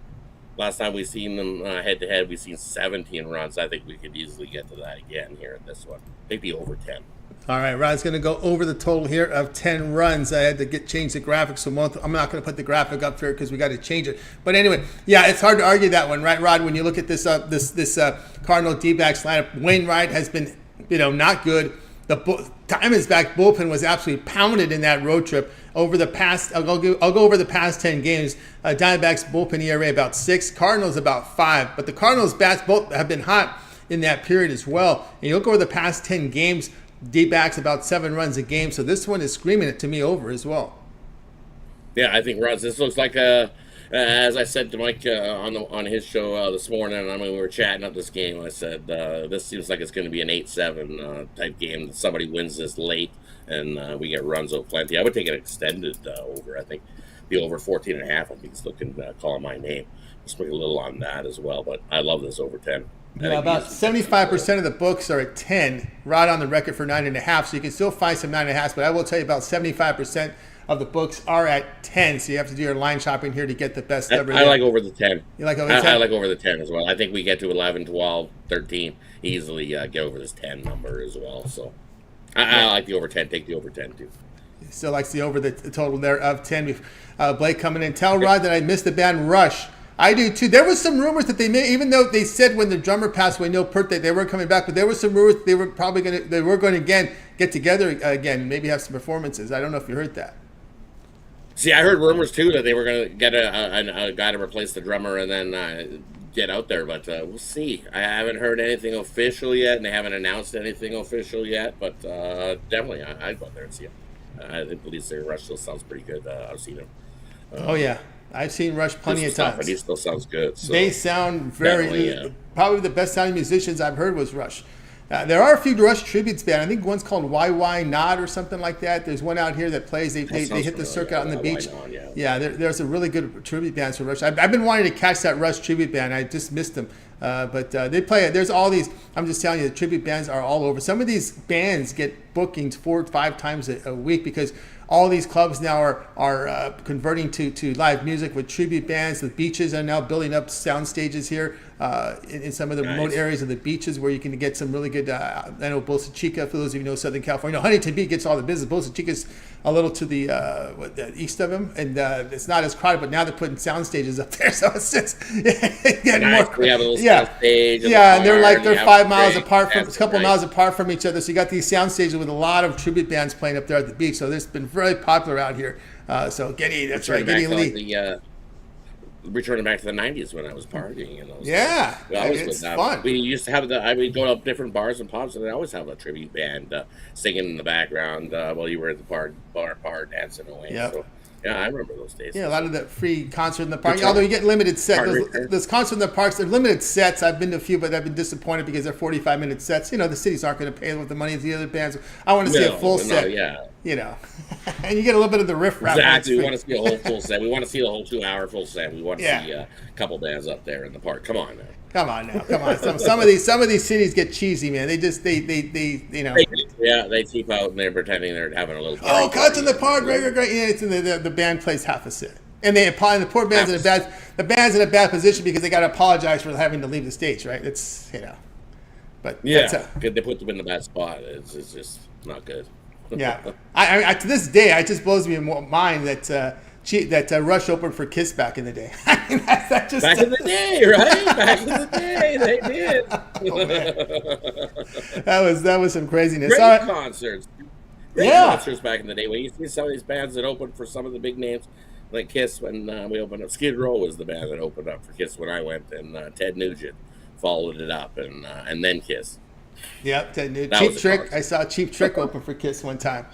Last time we seen them head-to-head, we've seen 17 runs. I think we could easily get to that again here in this one. Maybe over 10. All right, Rod's going to go over the total here of 10 runs. I had to change the graphic, so I'm not going to put the graphic up here because we got to change it. But anyway, yeah, it's hard to argue that one, right, Rod? When you look at this Cardinal D-backs lineup, Wainwright has been, not good. The Diamondback bullpen was absolutely pounded in that road trip. Over the past, I'll go over the past 10 games. Diamondbacks bullpen ERA about 6, Cardinals about 5. But the Cardinals bats both have been hot in that period as well. And you look over the past 10 games, D-backs about 7 runs a game. So this one is screaming it to me over as well. Yeah, I think Russ, this looks like as I said to Mike on his show this morning, we were chatting up this game, I said, this seems like it's going to be an 8-7 type game. Somebody wins this late, and we get runs out plenty. I would take an extended over. I think the over 14.5, I think it's looking, calling my name. Just put a little on that as well, but I love this over 10. Yeah, about 75% of the books are at 10, right on the record for 9.5, so you can still find some 9.5s, but I will tell you about 75% of the books are at 10, so you have to do your line shopping here to get the best number. I like over the 10. You like over the 10? I like over the 10 as well. I think we get to 11, 12, 13, easily get over this 10 number as well. So I like the over 10. Take the over 10 too. Still likes the over the total there of 10. Blake coming in. Tell Rod that I missed the band Rush I do too. There was some rumors that they may, even though they said when the drummer passed away, Neil Peart, that they were coming back, but there was some rumors they were probably going to again get together again, maybe have some performances. I don't know if you heard that. See, I heard rumors too that they were going to get a guy to replace the drummer and then get out there, but we'll see. I haven't heard anything official yet, and they haven't announced anything official yet. But definitely, I'd go out there and see him. I think the lead singer Rush still sounds pretty good. I've seen him. Oh yeah, I've seen Rush plenty of times. But he still sounds good. So they sound very probably the best sounding musicians I've heard was Rush. There are a few Rush tributes band. I think one's called YY Nod or something like that. There's one out here that plays. They hit the circuit out on the beach. There's a really good tribute band for Rush. I've been wanting to catch that Rush tribute band. I just missed them. But they play it. There's all these. I'm just telling you, the tribute bands are all over. Some of these bands get bookings 4 or 5 times a week because all these clubs now are converting to live music with tribute bands. The beaches are now building up sound stages here in some of the remote areas of the beaches where you can get some really good. I know Bolsa Chica, for those of you who know Southern California. Huntington Beach gets all the business. Bolsa Chica's a little to the east of them, and it's not as crowded. But now they're putting sound stages up there, so it's just getting more. We have a little sound stage. And they're 5 miles apart from a couple miles apart from each other. So you got these sound stages with a lot of tribute bands playing up there at the beach. So it's been very popular out here. So Getty, that's right, Getty Lee. Returning back to the 90s when I was partying. And it's fun. We used to have we'd go to different bars and pubs, and they always have a tribute band singing in the background while you were at the bar dancing away. Yep. So, yeah, I remember those days. Yeah, a lot of the free concert in the park. Although you get limited sets. Those concerts in the parks, they're limited sets. I've been to a few, but I've been disappointed because they're 45-minute sets. The cities aren't going to pay with the money of the other bands. I want to see a full set. And you get a little bit of the riff-raff. Exactly. We want to see a whole full set. We want to see the whole 2-hour full set. We want to see a couple bands up there in the park. Come on now. Come on. Some of these cities get cheesy, man. They keep out and they're pretending they're having a little party. Oh, cuts in the park, great. Yeah, it's in the band plays half a set. And the poor band's in a bad position because they got to apologize for having to leave the stage, right? It's but they put them in the bad spot. It's just not good. Yeah, I to this day, it just blows me in mind that Rush opened for Kiss back in the day. Back in the day, right? Back in the day, they did. That was some craziness. Great concerts. Concerts back in the day. When you see some of these bands that opened for some of the big names, like Kiss, when we opened up, Skid Row was the band that opened up for Kiss when I went, and Ted Nugent followed it up, and then Kiss. Yep, Cheap Trick. I saw Cheap Trick open for Kiss one time.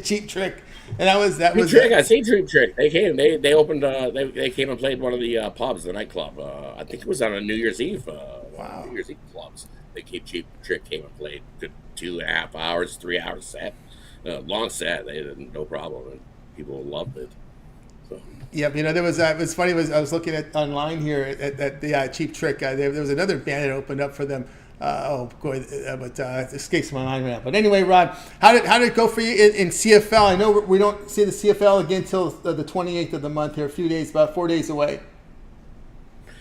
Cheap Trick, and that was. Trick. I see Cheap Trick. They came. They opened. They came and played one of the pubs, the nightclub. I think it was on a New Year's Eve. Wow. New Year's Eve clubs. Cheap Trick came and played. Good 2.5 hours, 3 hours set. Long set. They had no problem, and people loved it. So. Yep, there was. It was funny. I was looking at online here at the Cheap Trick. There was another band that opened up for them. It escapes my mind right now. But anyway, Rod, how did it go for you in CFL? I know we don't see the CFL again until the 28th of the month here, about 4 days away.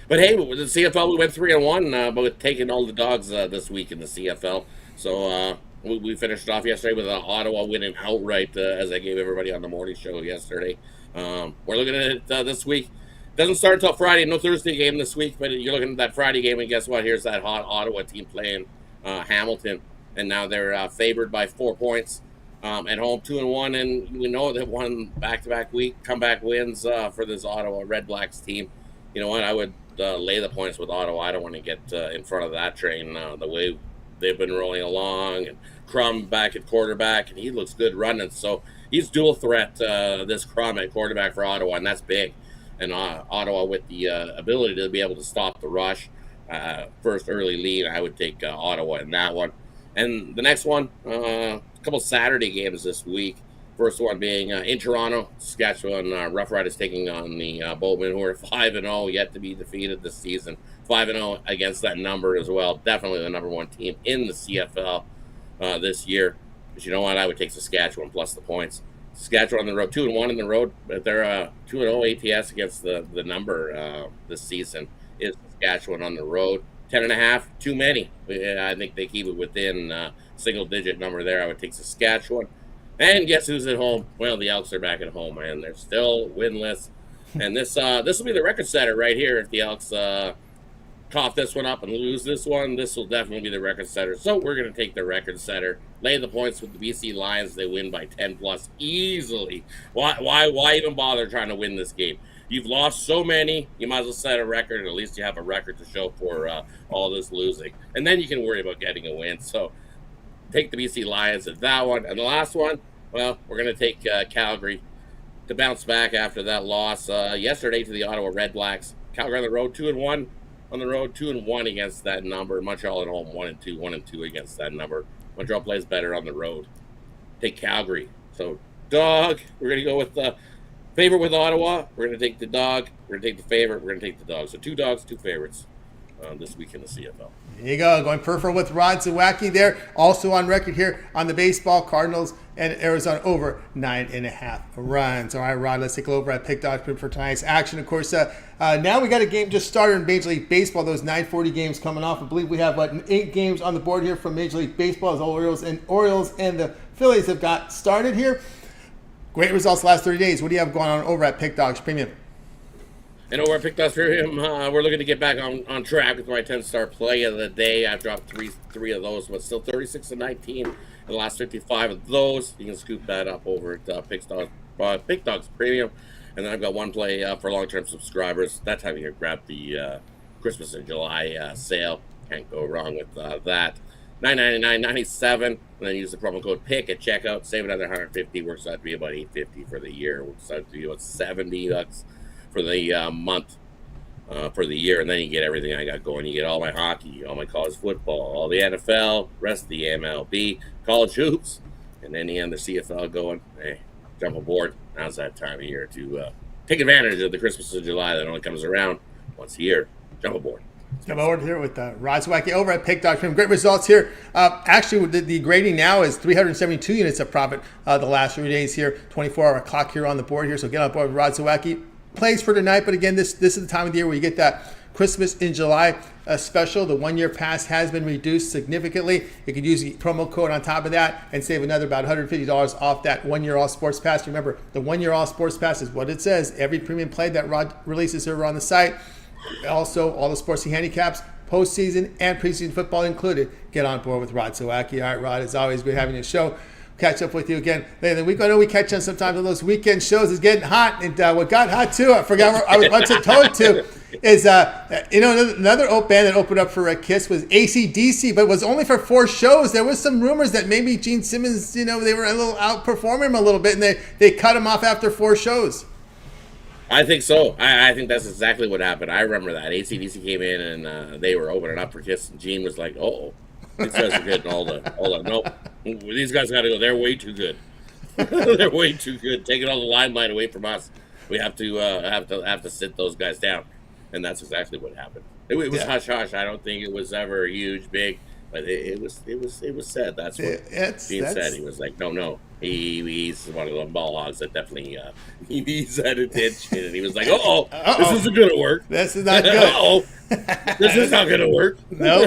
But hey, with the CFL, we went 3-1, but we've taken all the dogs this week in the CFL. So we finished off yesterday with Ottawa winning outright, as I gave everybody on the morning show yesterday. We're looking at it this week. Doesn't start until Friday. No Thursday game this week, but you're looking at that Friday game, and guess what? Here's that hot Ottawa team playing Hamilton, and now they're favored by 4 points at home, 2-1, and we know they've won back-to-back comeback wins for this Ottawa Red Blacks team. You know what? I would lay the points with Ottawa. I don't want to get in front of that train the way they've been rolling along, and Crum back at quarterback, and he looks good running. So he's dual threat, this Crum at quarterback for Ottawa, and that's big. And Ottawa with the ability to be able to stop the rush. First early lead, I would take Ottawa in that one. And the next one, a couple Saturday games this week. First one being in Toronto, Saskatchewan Rough Riders taking on the Boatmen, who are 5-0, yet to be defeated this season. 5-0 against that number as well. Definitely the number one team in the CFL this year. But you know what? I would take Saskatchewan plus the points. Saskatchewan on the road, 2-1 in the road, but they're 2-0 ATS against the number this season. Is Saskatchewan on the road? 10.5, too many. I think they keep it within single-digit number there. I would take Saskatchewan. And guess who's at home? Well, the Elks are back at home, man. They're still winless. And this will be the record setter right here. If the Elks cough this one up and lose this one, this will definitely be the record setter. So we're going to take the record setter, lay the points with the BC Lions. They win by 10 plus easily. Why even bother trying to win this game? You've lost so many, you might as well set a record. At least you have a record to show for all this losing. And then you can worry about getting a win. So take the BC Lions at that one. And the last one, well, we're going to take Calgary to bounce back after that loss yesterday to the Ottawa Red Blacks. Calgary on the road 2-1. On the road 2-1 against that number. Montreal at home 1-2, 1-2 against that number. Montreal plays better on the road. Take Calgary. So dog, we're going to go with the favorite with Ottawa. We're going to take the dog. We're going to take the favorite. We're going to take the dog. So 2 dogs, 2 favorites this week in the CFL. There you go. Going peripheral with Rod Zawacky there. Also on record here on the baseball, Cardinals and Arizona over 9.5 runs. All right, Rod, let's take a look over at Pick Dog for tonight's action. Of course, now we got a game just started in Major League Baseball. Those 9:40 games coming off. I believe we have 8 games on the board here from Major League Baseball as Orioles and the Phillies have got started here. Great results the last 30 days. What do you have going on over at Pick Dogs Premium? And over at Pick Dogs Premium, we're looking to get back on track with my 10-star play of the day. I've dropped three of those, but still 36-19 in the last 55 of those. You can scoop that up over at Pick Dogs Premium. And then I've got one play for long-term subscribers. That time of year, grab the Christmas in July sale. Can't go wrong with that. $9.99.97, and then use the promo code PICK at checkout. Save another $150. Works out to be about $850 for the year. Works out to be about $70 for the month for the year, and then you get everything I got going. You get all my hockey, all my college football, all the NFL, rest of the MLB, college hoops, and then the CFL going. Hey, jump aboard. Now's that time of year to take advantage of the Christmas in July that only comes around once a year. Jump aboard. Come over here with Rod Zawacky over at Pick Dog. Great results here. Actually, the grading now is 372 units of profit the last 3 days here. 24-hour clock here on the board here. So get on board with Rod Zawacky. Plays for tonight, but again, this is the time of the year where you get that Christmas in July special. The 1-year pass has been reduced significantly. You could use the promo code on top of that and save another about $150 off that 1-year all sports pass. Remember, the 1-year all sports pass is what it says. Every premium play that Rod releases over on the site. Also, all the sports handicaps, postseason and preseason football included. Get on board with Rod Zawacky. All right, Rod, it's always great having you on the show. Catch up with you again later in the week. I know we catch on sometimes on those weekend shows. It's getting hot, and what got hot too, I forgot where I was about to tell it to, is another band that opened up for a Kiss was AC/DC, but it was only for 4 shows. There was some rumors that maybe Gene Simmons, they were a little outperforming him a little bit, and they cut him off after 4 shows. I think so. I think that's exactly what happened. I remember that. AC/DC came in and they were opening up for Kiss, and Gene was like, "Oh, these guys are getting all the nope. These guys got to go. They're way too good. They're way too good. Taking all the limelight away from us. We have to sit those guys down." And that's exactly what happened. It was hush hush. I don't think it was ever huge, big, but it was said. That's what Gene said. He was like, no. He's one of the ball hogs that definitely he's at attention, and he was like, this isn't gonna work. This is not good. This is not gonna work. No.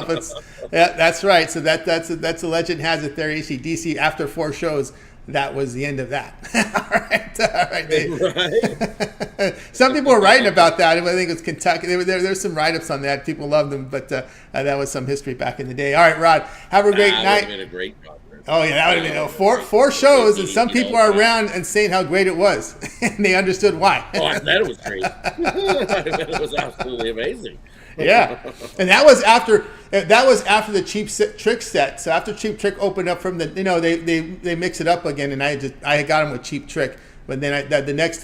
But that's right. So that's the legend has it there. AC/DC after 4 shows. That was the end of that. All right. Some people were writing about that. I think it was Kentucky. There's some write-ups on that. People loved them, but that was some history back in the day. All right, Rod. Have a great night. That would have been a great conference. Oh, yeah, that would have been four shows, and some people are around and saying how great it was, and they understood why. Oh, I bet it was great. I bet it was absolutely amazing. Yeah, and that was after the Cheap Trick set. So after Cheap Trick opened up from the, they mix it up again, and I got them with Cheap Trick, but then the next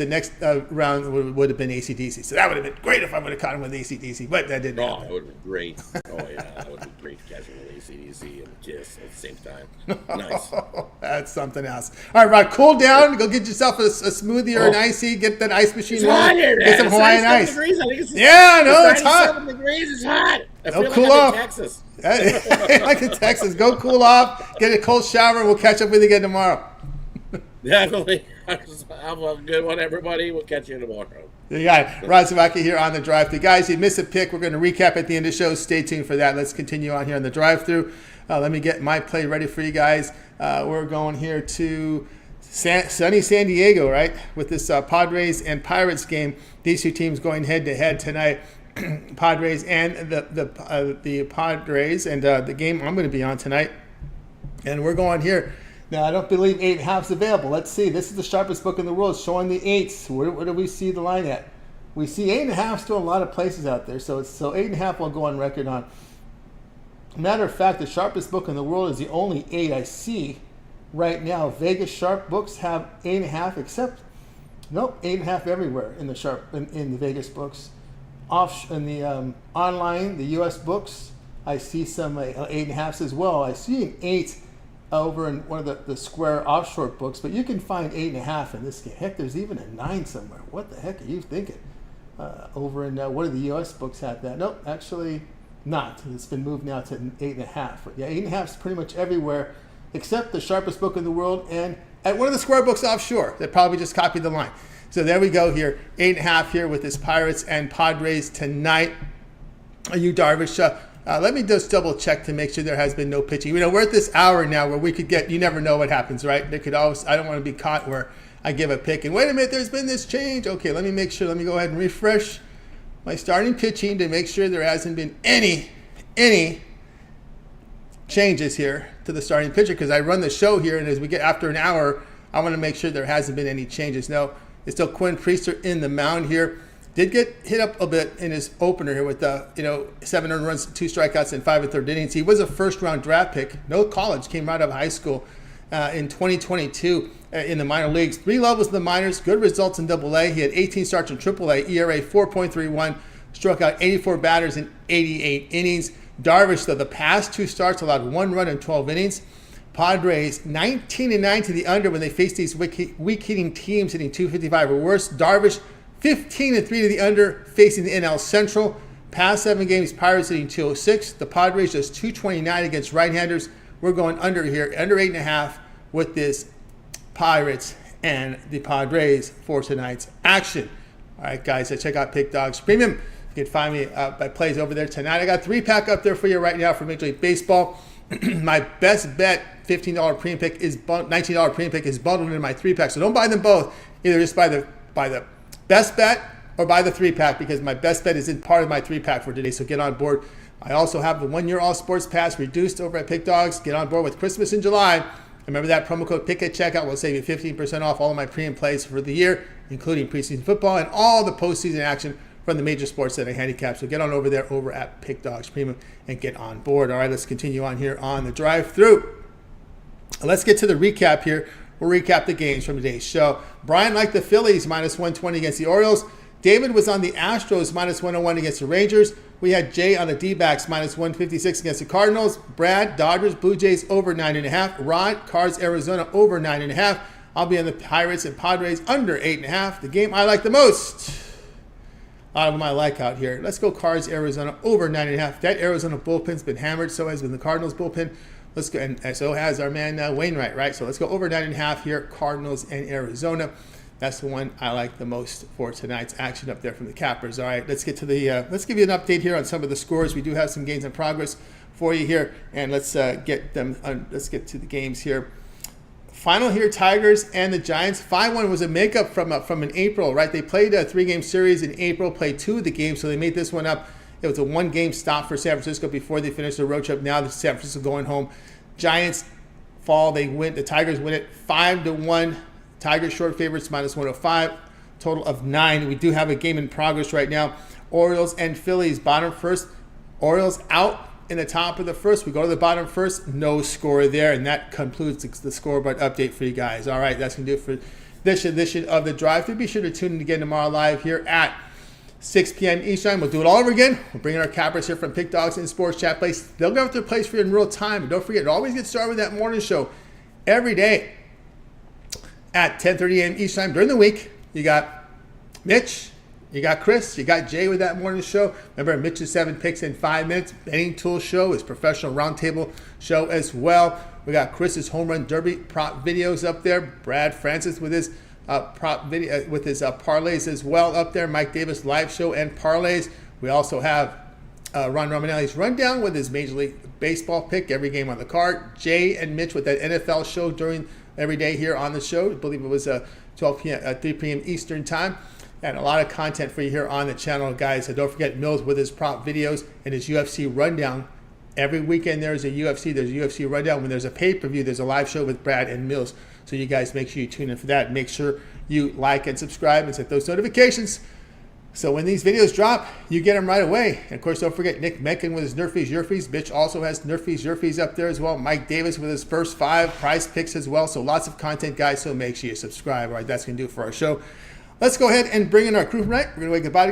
round would have been AC/DC. So that would have been great if I would have caught him with AC/DC, but that didn't happen. It would have been great. Oh yeah, that would have been great to catch him with AC/DC and Kiss at the same time. Nice. That's something else. All right, Rod, cool down. Go get yourself a smoothie or an icy. Get that ice machine running. Get some Hawaiian ice. Degrees. I think it's it's hot. 97 degrees. It's hot. I feel cool like off. I'm in Texas. Like in Texas. Go cool off. Get a cold shower, and we'll catch up with you again tomorrow. Definitely. Have a good one, everybody. We'll catch you tomorrow. Yeah, Rod Zawacki here on the drive-thru. Guys, you missed a pick. We're going to recap at the end of the show. Stay tuned for that. Let's continue on here on the drive-thru. Let me get my play ready for you guys. We're going here to Sunny San Diego, right? With this Padres and Pirates game, these two teams going head to head tonight. Padres and the Padres, and the game I'm going to be on tonight. And we're going here. Now, I don't believe 8.5 is available. Let's see. This is the sharpest book in the world, showing the 8s. Where do we see the line at? We see 8.5 still a lot of places out there. So 8.5 will go on record on. Matter of fact, the sharpest book in the world is the only 8 I see right now. Vegas sharp books have 8.5, except 8.5 everywhere in the Vegas books. In the online, the U.S. books, I see some 8.5s as well. I see an 8 over in one of the Square offshore books, but you can find 8.5 in this game. Heck, there's even a 9 somewhere. What the heck are you thinking? Over in one of the U.S. books have that. Nope, actually not. It's been moved now to 8.5. But yeah, 8.5 is pretty much everywhere, except the sharpest book in the world, and at one of the Square books offshore. They probably just copied the line. So there we go here. 8.5 here with this Pirates and Padres tonight. Are you Darvish? Let me just double check to make sure there has been no pitching. We're at this hour now where we could get, you never know what happens, right? They could always, I don't want to be caught where I give a pick and wait a minute, there's been this change. Okay, let me make sure, let me go ahead and refresh my starting pitching to make sure there hasn't been any changes here to the starting pitcher, because I run the show here, and as we get after an hour, I want to make sure there hasn't been any changes. No, it's still Quinn Priester in the mound here. Did get hit up a bit in his opener here with 7 earned runs, 2 strikeouts in 5 1/3 innings. He was a first-round draft pick, no college, came right out of high school in 2022 in the minor leagues. 3 levels in the minors, good results in AA. He had 18 starts in AAA, ERA 4.31, struck out 84 batters in 88 innings. Darvish, though, the past 2 starts allowed 1 run in 12 innings. Padres 19-9 to the under when they face these weak-hitting teams hitting 255 or worse. Darvish 15-3 to the under facing the NL Central. Past 7 games, Pirates hitting 206. The Padres just 229 against right-handers. We're going under here, under 8.5 with this Pirates and the Padres for tonight's action. All right, guys, so check out Pick Dogs Premium. You can find me by plays over there tonight. I got 3-pack up there for you right now for Major League Baseball. My best bet, $15 premium pick is $19 premium pick is bundled into my 3-pack. So don't buy them both. Either just buy the best bet or buy the 3-pack, because my best bet is in part of my 3-pack for today. So get on board. I also have the 1-year All Sports Pass reduced over at Pick Dogs. Get on board with Christmas in July. Remember that promo code PICK at checkout will save you 15% off all of my premium plays for the year, including preseason football and all the postseason action from the major sports that I handicap. So get on over there over at Pick Dogs Premium and get on board. All right, let's continue on here on the drive-through. Let's get to the recap here. We'll recap the games from today's show. Brian liked the Phillies -120 against the Orioles. David was on the Astros -101 against the Rangers. We had Jay on the D-backs -156 against the Cardinals. Brad, Dodgers, Blue Jays over 9.5. Rod, Cards, Arizona over 9.5. I'll be on the Pirates and Padres under 8.5. The game I like the most. A lot of them I like out here. Let's go Cards, Arizona over 9.5. That Arizona bullpen's been hammered. So has been the Cardinals bullpen. Let's go, and so has our man Wainwright, right? So let's go over 9.5 here, Cardinals and Arizona. That's the one I like the most for tonight's action up there from the Cappers. All right, let's get to the. Let's give you an update here on some of the scores. We do have some games in progress for you here, and let's get them. Let's get to the games here. Final here, Tigers and the Giants. 5-1 was a makeup from an April, right? They played a 3-game series in April, played 2 of the games, so they made this one up. It was a 1-game stop for San Francisco before they finished the road trip. Now the San Francisco going home. Giants fall. They win. The Tigers win it 5-1. Tigers short favorites -105. Total of 9. We do have a game in progress right now. Orioles and Phillies bottom first. Orioles out in the top of the first. We go to the bottom first. No score there, and that concludes the scoreboard update for you guys. All right, that's going to do it for this edition of the Drive-Thru. Be sure to tune in again tomorrow live here at 6 p.m. Eastern. We'll do it all over again. We'll bring in our cappers here from Pick Dogs and Sports Chat Place. They'll go out their place for you in real time. And don't forget, always get started with that morning show every day at 10:30 a.m. Eastern time during the week. You got Mitch, you got Chris, you got Jay with that morning show. Remember, Mitch's 7 picks in 5 minutes. Betting Tool Show, his professional roundtable show as well. We got Chris's home run derby prop videos up there. Brad Francis with his prop video with his parlays as well up there. Mike Davis live show and parlays. We also have Ron Romanelli's rundown with his Major League Baseball pick, every game on the card. Jay and Mitch with that NFL show during every day here on the show. I believe it was 12 p.m. 3 p.m. Eastern time. And a lot of content for you here on the channel, guys. So don't forget Mills with his prop videos and his UFC rundown. Every weekend there's a UFC rundown. When there's a pay-per-view, there's a live show with Brad and Mills. So you guys make sure you tune in for that. Make sure you like and subscribe and set those notifications. So when these videos drop, you get them right away. And of course, don't forget Nick Mencken with his Nerfies Yerfies. Bitch also has Nerfies Yerfies up there as well. Mike Davis with his first 5 prize picks as well. So lots of content, guys. So make sure you subscribe. All right, that's going to do it for our show. Let's go ahead and bring in our crew tonight. We're going to wake the body guys.